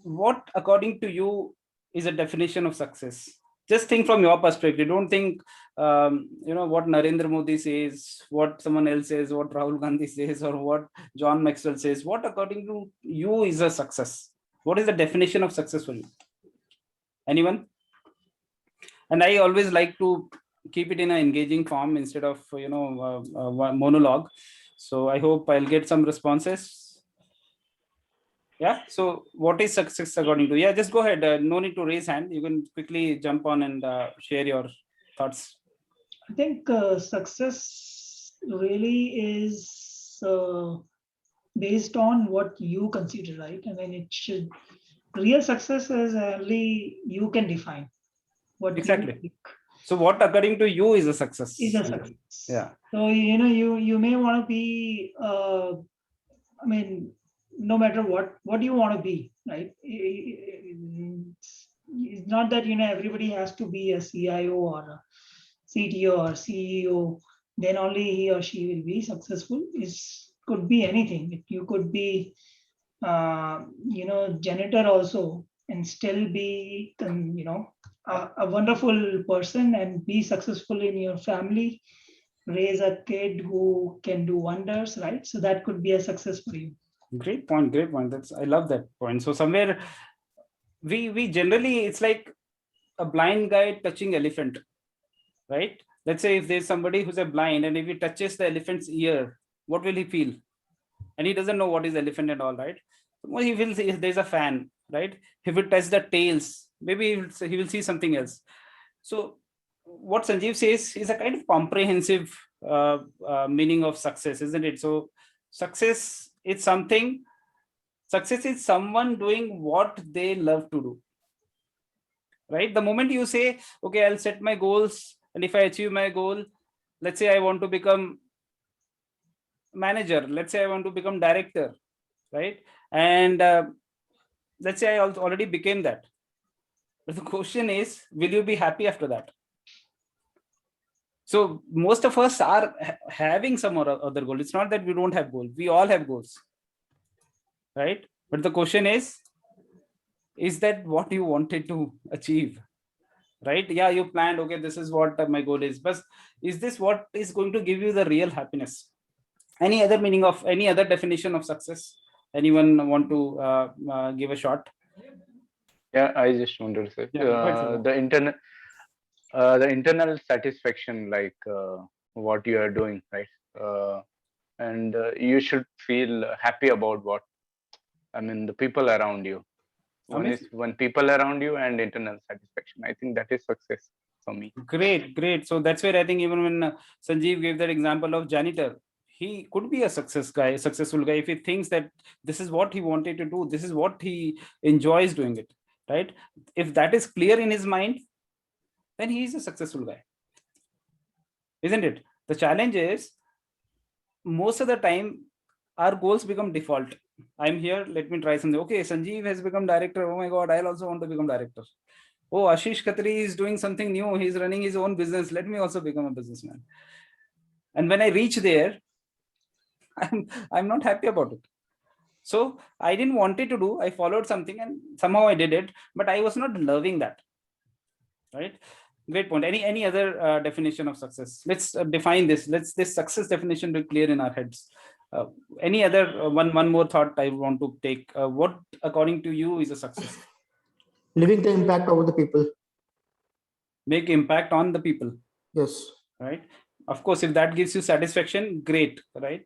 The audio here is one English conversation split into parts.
what according to you is a definition of success? Just think from your perspective. Don't think what Narendra Modi says, what someone else says, what Rahul Gandhi says, or what John Maxwell says. What according to you is a success? What is the definition of success for you? Anyone? And I always like to keep it in an engaging form instead of monologue. So I hope I'll get some responses. Yeah. So what is success according to you? Yeah, just go ahead. No need to raise hand. You can quickly jump on and share your thoughts. I think success really is based on what you consider, right? I mean, it should, real success is only you can define what you Exactly. think So what according to you is a success? is a success. Yeah. So, you may want to be, I mean, no matter what you want to be, right? It's not that, everybody has to be a CIO or a CTO or CEO, then only he or she will be successful. Is could be anything. You could be, janitor also and still be, a wonderful person and be successful in your family. Raise a kid who can do wonders, right? So that could be a success for you. Great point. Great point. I love that point. So somewhere we generally, it's like a blind guy touching elephant, right? Let's say if there's somebody who's a blind, and if he touches the elephant's ear, what will he feel? And he doesn't know what is elephant and all, right? Well, he will see there's a fan, right? If he touches the tails, maybe he will see something else. So what Sanjeev says is a kind of comprehensive meaning of success, isn't it? So success is something. Success is someone doing what they love to do, right? The moment you say, okay, I'll set my goals, and if I achieve my goal, let's say I want to become manager, let's say I want to become director, right? And let's say I already became that. But the question is, will you be happy after that? So most of us are having some other goal. It's not that we don't have goals. We all have goals, right? But the question is that what you wanted to achieve, right? Yeah, you planned, okay, this is what my goal is. But is this what is going to give you the real happiness? Any other meaning of, any other definition of success? Anyone want to give a shot? Yeah, I just wanted to say Yeah, go ahead, the internal satisfaction, like what you are doing, right? And you should feel happy about what, I mean, the people around you. When people around you and internal satisfaction, I think that is success for me. Great. So that's where I think even when Sanjeev gave that example of janitor, he could be a successful guy if he thinks that this is what he wanted to do, this is what he enjoys doing it, right? If that is clear in his mind, then he is a successful guy, isn't it? The challenge is, most of the time our goals become default. I'm here, let me try something. Okay, Sanjeev has become director. Oh my God, I'll also want to become director. Oh, Ashish Khatri is doing something new. He's running his own business. Let me also become a businessman. And when I reach there, I'm not happy about it. So I didn't want it to do. I followed something and somehow I did it, but I was not loving that. Right? Great point. Any other definition of success? Let's define this. Let's this success definition be clear in our heads. Any other one more thought I want to take? What according to you is a success? Leaving the impact over the people. Make impact on the people. Yes. Right. Of course, if that gives you satisfaction, great. Right.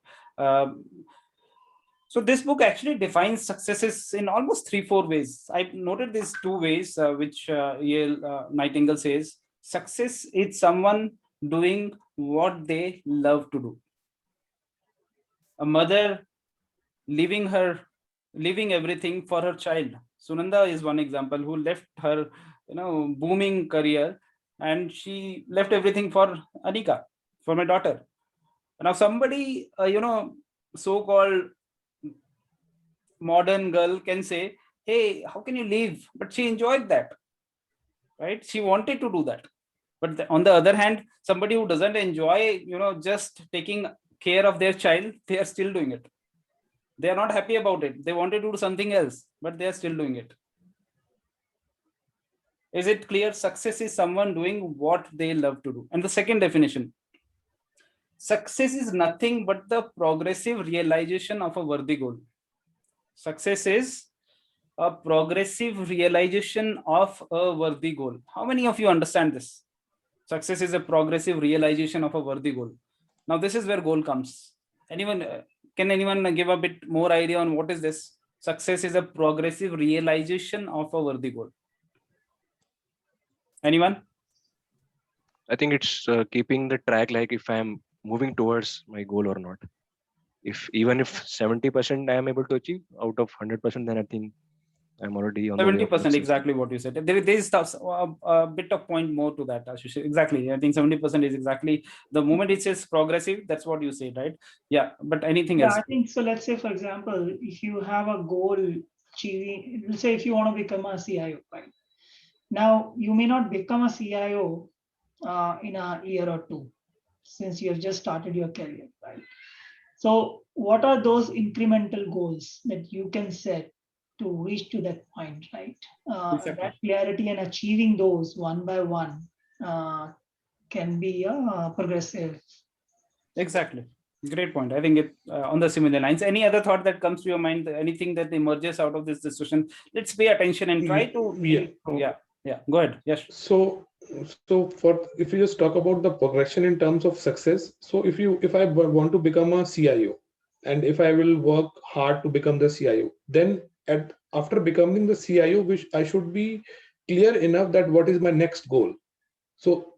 So this book actually defines successes in almost 3-4 ways. I noted these 2 ways, which Yale Nightingale says, success is someone doing what they love to do. A mother leaving everything for her child. Sunanda is one example, who left her booming career, and she left everything for Anika, for my daughter. Now somebody so-called modern girl can say, hey, how can you leave? But she enjoyed that, right? She wanted to do that. But on the other hand, somebody who doesn't enjoy just taking care of their child, they are still doing it. They are not happy about it. They wanted to do something else, but they are still doing it. Is it clear? Success is someone doing what they love to do. And the second definition, success is nothing but the progressive realization of a worthy goal. Success is a progressive realization of a worthy goal. How many of you understand this? Success is a progressive realization of a worthy goal. Now, this is where goal comes. Can anyone give a bit more idea on what is this? Success is a progressive realization of a worthy goal. Anyone? I think it's keeping the track, like if I'm moving towards my goal or not. Even if 70% I am able to achieve out of 100%, then I think I'm already on 70%, exactly what you said. There is a bit of point more to that, Ashish. Exactly. I think 70% is exactly the moment it says progressive, that's what you say, right? Yeah. But anything else? I think so. Let's say, for example, if you have a goal achieving, let's say if you want to become a CIO, right? Now, you may not become a CIO in a year or two, since you have just started your career, right? So what are those incremental goals that you can set to reach to that point, right? Exactly. That clarity and achieving those one by one can be progressive. Exactly. Great point. I think it on the similar lines. Any other thought that comes to your mind? Anything that emerges out of this discussion? Let's pay attention and try to. Yeah. Go ahead. Yes. So if you just talk about the progression in terms of success, so if I want to become a CIO, and if I will work hard to become the CIO, then after becoming the CIO, which I should be clear enough that what is my next goal. So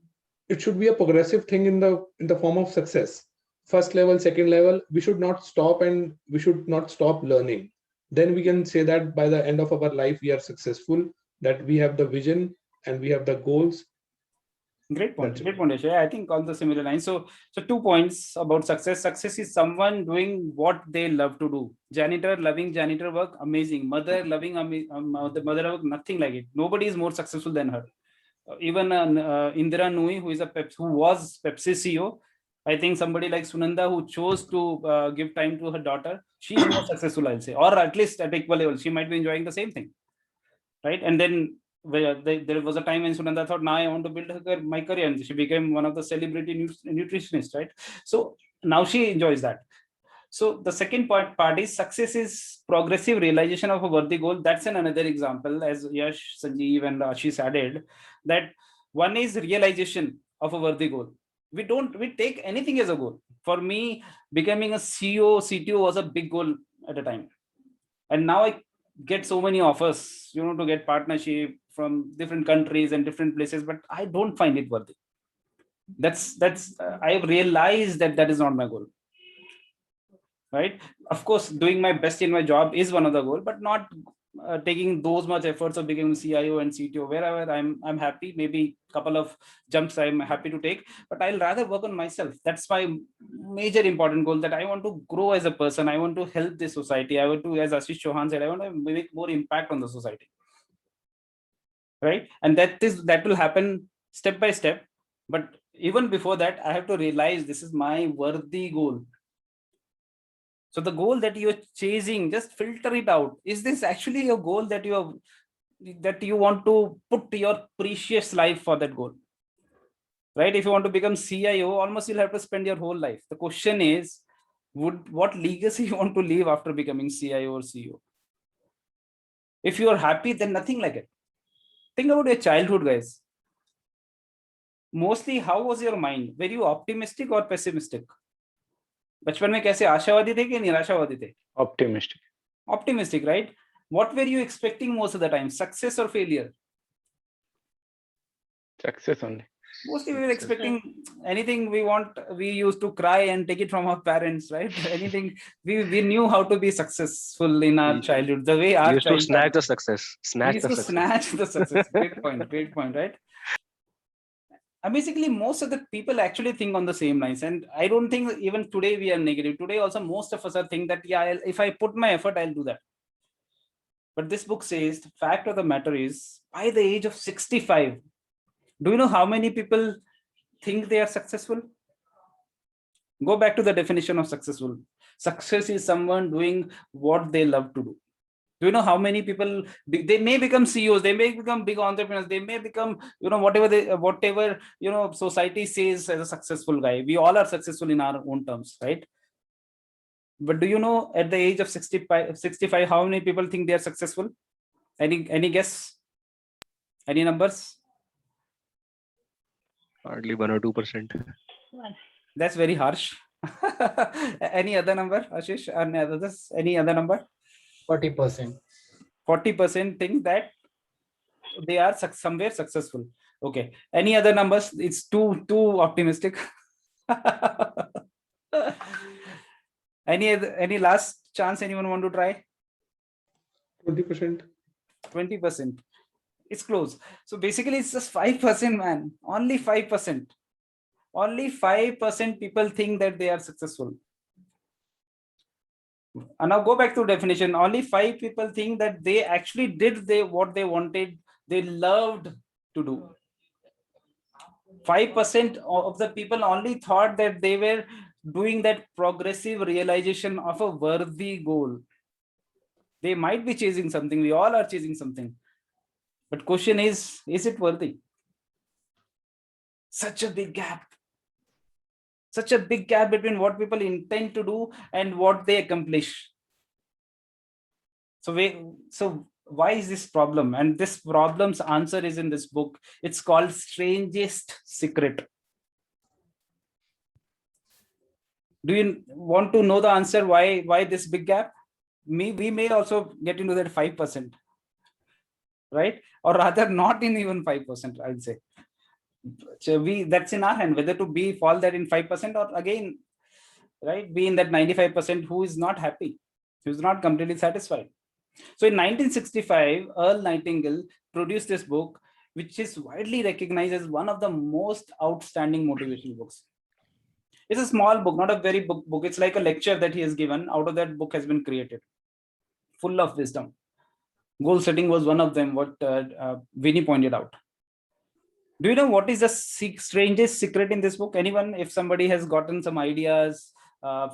it should be a progressive thing in the form of success. First level, second level, we should not stop, and we should not stop learning. Then we can say that by the end of our life we are successful, that we have the vision and we have the goals. Great point. Great point, Ashay. I think on the similar lines. So 2 points about success. Success is someone doing what they love to do. Janitor, loving janitor work, amazing. Mother, loving the mother work, nothing like it. Nobody is more successful than her. Even Indira Nui, who was Pepsi CEO, I think somebody like Sunanda, who chose to give time to her daughter, she is more successful, I'll say, or at least at equal level. She might be enjoying the same thing, right? And then there was a time when Sunanda thought, now I want to build my career, and she became one of the celebrity nutritionists, right? So now she enjoys that. So the second part is success is progressive realization of a worthy goal. That's another example, as Yash, Sanjeev, and Ashish added, that one is realization of a worthy goal. We take anything as a goal. For me, becoming a CEO, CTO was a big goal at a time. And now I get so many offers, to get partnership from different countries and different places, but I don't find it worthy. I've realized that is not my goal. Right? Of course, doing my best in my job is one of the goals, but not taking those much efforts of becoming CIO and CTO. Wherever I'm happy, maybe a couple of jumps I'm happy to take, but I'll rather work on myself. That's my major important goal, that I want to grow as a person. I want to help the society. I want to, as Ashish Chauhan said, I want to make more impact on the society. Right? And that will happen step by step. But even before that, I have to realize this is my worthy goal. So the goal that you're chasing, just filter it out. Is this actually a goal that you want to put your precious life for that goal? Right? If you want to become CIO, almost you'll have to spend your whole life. The question is, what legacy you want to leave after becoming CIO or CEO? If you are happy, then nothing like it. Think about your childhood, guys. Mostly, how was your mind? Were you optimistic or pessimistic? बचपन में कैसे आशावादी थे कि निराशावादी थे? Optimistic, right? What were you expecting most of the time? Success or failure? Success only. Mostly we were expecting anything we want. We used to cry and take it from our parents, right? Anything we knew how to be successful in our childhood. The way our used to snatch the success. Snatch the success. Great point, right? Basically, most of the people actually think on the same lines, and I don't think even today we are negative. Today also, most of us are think that if I put my effort, I'll do that. But this book says the fact of the matter is, by the age of 65, do you know how many people think they are successful? Go back to the definition of successful. Success is someone doing what they love to do. Do you know how many people they may become CEOs, they may become big entrepreneurs, they may become, whatever society says as a successful guy. We all are successful in our own terms, right? But do you know at the age of 65 how many people think they are successful? Any guess? Any numbers? Hardly 1 or 2%. That's very harsh. Any other number, Ashish? Any other number? 40%. 40% think that they are somewhere successful. Okay. Any other numbers? It's too optimistic. Any last chance? Anyone want to try? 20%. 20%. It's close. So basically, it's just 5%, man. Only 5%. Only 5% people think that they are successful. And now go back to definition. Only 5 people think that they actually did what they wanted, they loved to do. 5% of the people only thought that they were doing that progressive realization of a worthy goal. They might be chasing something. We all are chasing something. But question is it worthy? Such a big gap. Such a big gap between what people intend to do and what they accomplish. So why is this problem? And this problem's answer is in this book. It's called Strangest Secret. Do you want to know the answer why this big gap? We may also get into that 5%, right? Or rather not in even 5%, I'd say. So that's in our hand, whether to fall that in 5% or again, right, be in that 95% who is not happy, who's not completely satisfied. So in 1965, Earl Nightingale produced this book, which is widely recognized as one of the most outstanding motivational books. It's a small book, not a very big book. It's like a lecture that he has given. Out of that book has been created, full of wisdom. Goal setting was one of them, what Vinny pointed out. Do you know what is the strangest secret in this book? Anyone? If somebody has gotten some ideas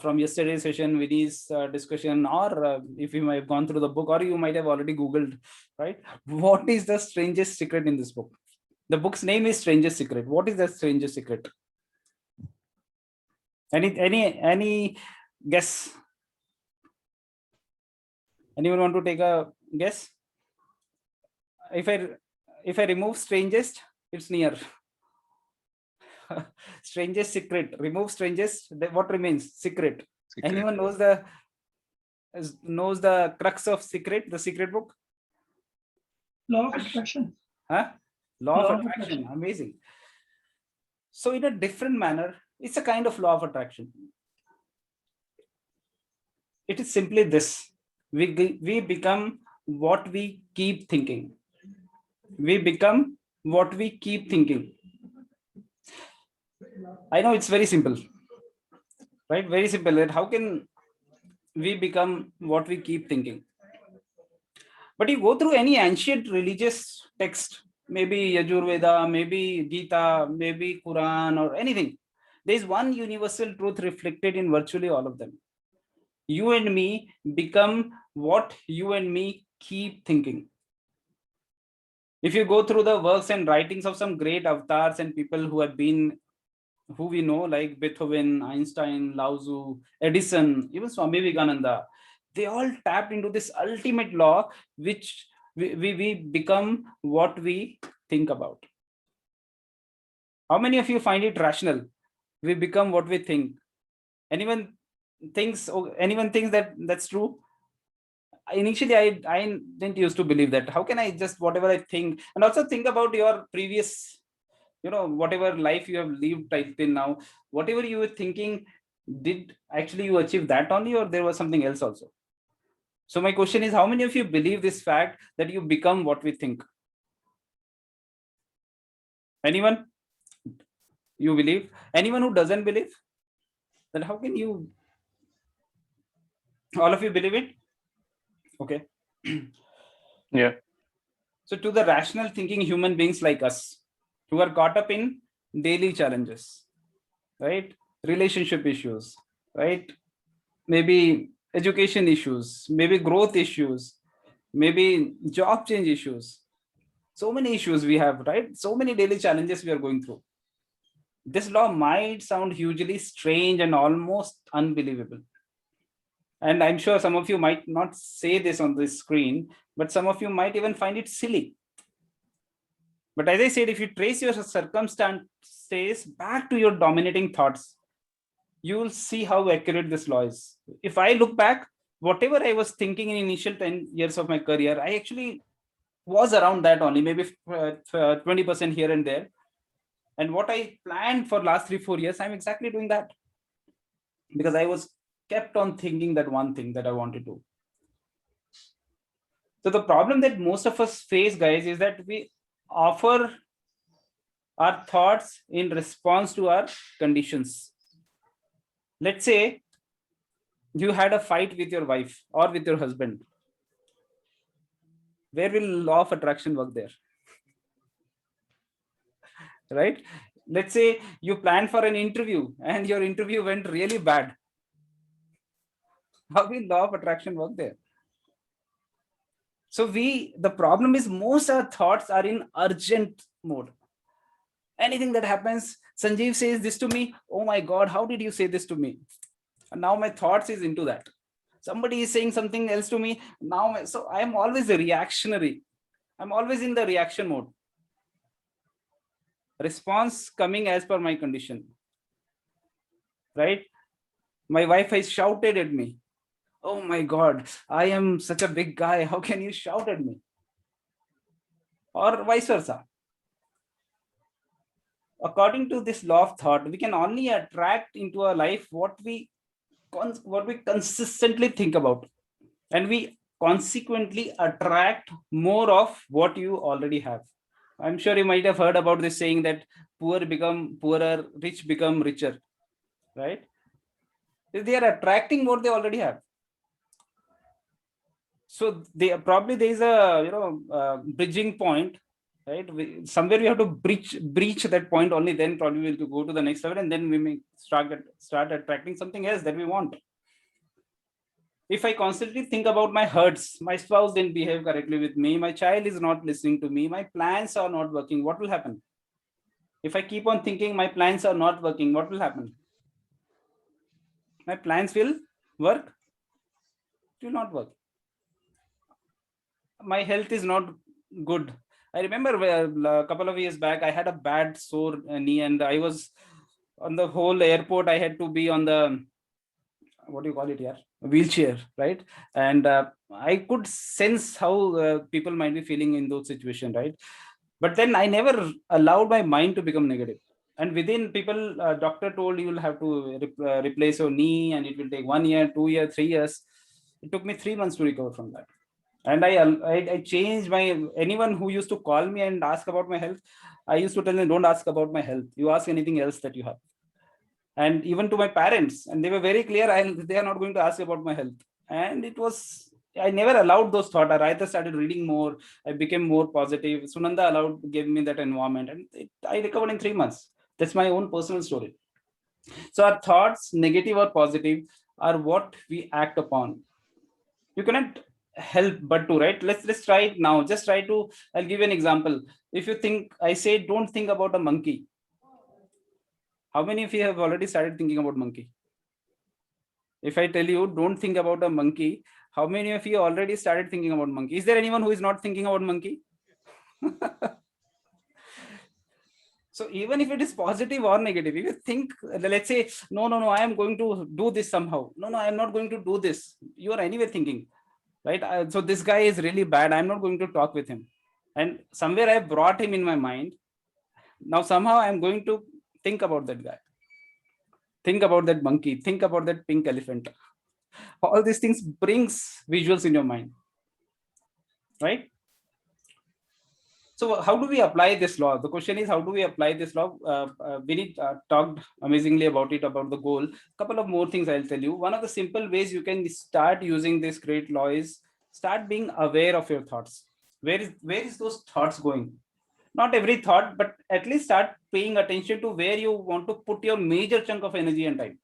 from yesterday's session, Vinny's discussion, or if you might have gone through the book, or you might have already Googled, right? What is the strangest secret in this book? The book's name is Strangest Secret. What is the strangest secret? Any guess? Anyone want to take a guess? If I remove strangest, it's near. Strangest secret. Remove strangest. What remains? Secret. Anyone knows the crux of secret? The secret book. Law of attraction. Huh? Law of attraction. Amazing. So in a different manner, it's a kind of law of attraction. It is simply this: we become what we keep thinking. We become what we keep thinking. I know it's very simple, right? Very simple. That how can we become what we keep thinking? But you go through any ancient religious text, maybe Yajurveda, maybe Gita, maybe Quran, or anything. There is one universal truth reflected in virtually all of them. You and me become what you and me keep thinking. If you go through the works and writings of some great avatars and people who we know, like Beethoven, Einstein, Lao Tzu, Edison, even Swami Vivekananda, they all tapped into this ultimate law, which we become what we think about. How many of you find it rational? We become what we think. Anyone thinks that that's true? Initially, I didn't used to believe that. How can I just whatever I think? And also think about your previous, whatever life you have lived right till now, whatever you were thinking, did actually you achieve that only, or there was something else also? So my question is, how many of you believe this fact that you become what we think? Anyone? You believe? Anyone who doesn't believe? Then how can you? All of you believe it? Okay. Yeah. So to the rational thinking human beings like us, who are caught up in daily challenges, right? Relationship issues, right? Maybe education issues, maybe growth issues, maybe job change issues. So many issues we have, right? So many daily challenges we are going through. This law might sound hugely strange and almost unbelievable. And I'm sure some of you might not say this on the screen, but some of you might even find it silly. But as I said, if you trace your circumstances back to your dominating thoughts, you will see how accurate this law is. If I look back, whatever I was thinking in initial 10 years of my career, I actually was around that only, maybe 20% here and there. And what I planned for last 3-4 years, I'm exactly doing that, because I was kept on thinking that one thing that I wanted to. So the problem that most of us face, guys, is that we offer our thoughts in response to our conditions. Let's say you had a fight with your wife or with your husband. Where will law of attraction work there? Right? Let's say you planned for an interview and your interview went really bad. How will law of attraction work there? So the problem is most of our thoughts are in urgent mode. Anything that happens, Sanjeev says this to me, oh my God, how did you say this to me? And now my thoughts is into that. Somebody is saying something else to me. So I'm always a reactionary. I'm always in the reaction mode. Response coming as per my condition. Right? My wife has shouted at me. Oh my God, I am such a big guy. How can you shout at me? Or vice versa. According to this law of thought, we can only attract into our life what we consistently think about, and we consequently attract more of what you already have. I'm sure you might have heard about this saying that poor become poorer, rich become richer, right? They are attracting what they already have. So there is a bridging point, right? Somewhere we have to breach that point only, then probably we'll go to the next level, and then we may start attracting something else that we want. If I constantly think about my hurts, my spouse didn't behave correctly with me, my child is not listening to me, my plans are not working, what will happen? If I keep on thinking my plans are not working, what will happen? My plans will work? It will not work. My health is not good. I remember a couple of years back, I had a bad sore knee, and I was on the whole airport. I had to be on the, what do you call it here? A wheelchair, right? And I could sense how people might be feeling in those situations, right? But then I never allowed my mind to become negative. And within doctor told you will have to replace your knee, and it will take 1 year, 2 years, 3 years. It took me 3 months to recover from that. And I changed anyone who used to call me and ask about my health, I used to tell them, don't ask about my health. You ask anything else that you have. And even to my parents, and they were very clear, they are not going to ask about my health. And I never allowed those thoughts. I rather started reading more. I became more positive. Sunanda gave me that environment, and I recovered in 3 months. That's my own personal story. So our thoughts, negative or positive, are what we act upon. You cannot help but to, right? Let's try it now. Just try to, I'll give you an example. If you think, I say, don't think about a monkey. How many of you have already started thinking about monkey? If I tell you, don't think about a monkey, how many of you already started thinking about monkey? Is there anyone who is not thinking about monkey? So even if it is positive or negative, if you think, let's say, no, I am going to do this somehow. No, I am not going to do this. You are anyway thinking, right? So this guy is really bad. I'm not going to talk with him. And somewhere I brought him in my mind. Now somehow I'm going to think about that guy. Think about that monkey. Think about that pink elephant. All these things brings visuals in your mind, right? So how do we apply this law? The question is, how do we apply this law? Vinny talked amazingly about it, about the goal. A couple of more things I'll tell you. One of the simple ways you can start using this great law is start being aware of your thoughts. Where is those thoughts going? Not every thought, but at least start paying attention to where you want to put your major chunk of energy and time.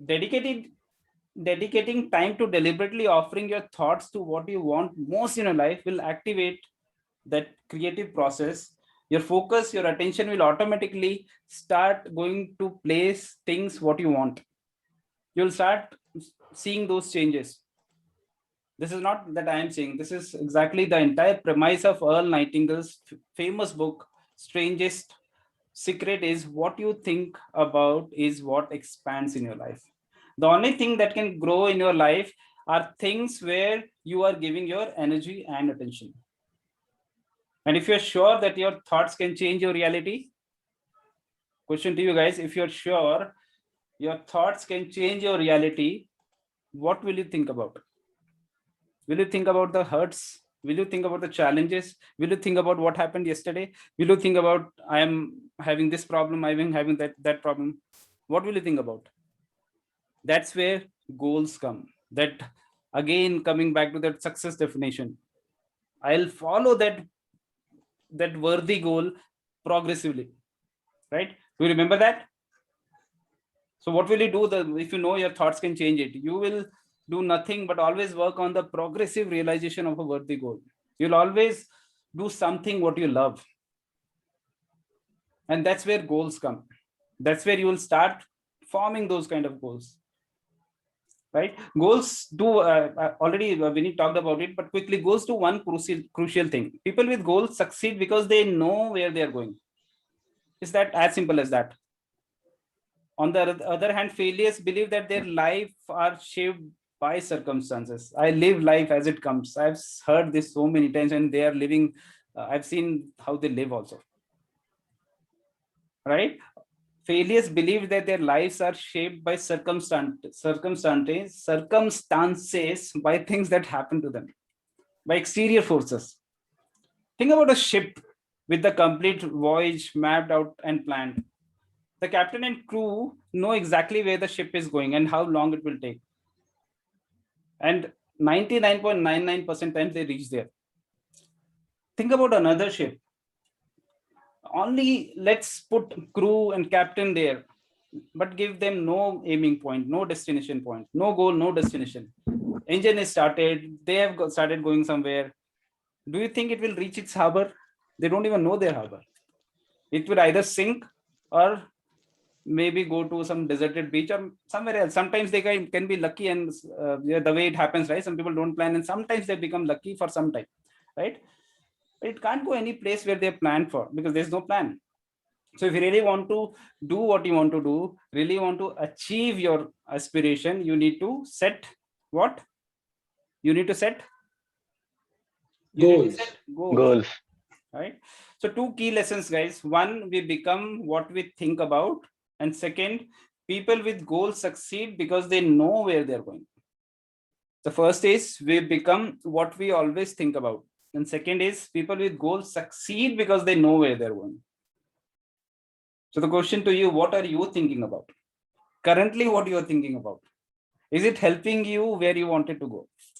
Dedicate it dedicating time to deliberately offering your thoughts to what you want most in your life will activate that creative process. Your focus, your attention will automatically start going to place things what you want. You'll start seeing those changes. This is not that I am saying, this is exactly the entire premise of Earl Nightingale's famous book, Strangest Secret. Is what you think about is what expands in your life. The only thing that can grow in your life are things where you are giving your energy and attention. And if you're sure that your thoughts can change your reality, question to you guys, if you're sure your thoughts can change your reality, what will you think about? Will you think about the hurts? Will you think about the challenges? Will you think about what happened yesterday? Will you think about, I am having this problem, I'm having that problem? What will you think about? That's where goals come. That, again, coming back to that success definition, I'll follow that worthy goal progressively, right? Do you remember that? So what will you do if you know your thoughts can change it? You will do nothing but always work on the progressive realization of a worthy goal. You'll always do something what you love. And that's where goals come. That's where you will start forming those kind of goals, right? Goals do, already Vinny talked about it, but quickly, goals do one crucial thing. People with goals succeed because they know where they are going. Is that as simple as that? On the other hand, failures believe that their life are shaped by circumstances. I live life as it comes. I've heard this so many times, and they are living, I've seen how they live also, right? Failures believe that their lives are shaped by circumstances, by things that happen to them, by exterior forces. Think about a ship with the complete voyage mapped out and planned. The captain and crew know exactly where the ship is going and how long it will take. And 99.99% times they reach there. Think about another ship. Only let's put crew and captain there, but give them no aiming point, no destination point, no goal, no destination. Engine is started, they have started going somewhere. Do you think it will reach its harbor? They don't even know their harbor. It will either sink or maybe go to some deserted beach or somewhere else. Sometimes they can be lucky, and the way it happens, right? Some people don't plan, and sometimes they become lucky for some time, right? It can't go any place where they're planned for, because there's no plan. So if you really want to do what you want to do, really want to achieve your aspiration, you need to set what? You need to set Goals. Goals. Right? So two key lessons, guys. One, we become what we think about. And second, people with goals succeed because they know where they're going. The first is we become what we always think about. And second is people with goals succeed because they know where they're going. So the question to you, what are you thinking about? Currently, what you're thinking about? Is it helping you where you wanted to go?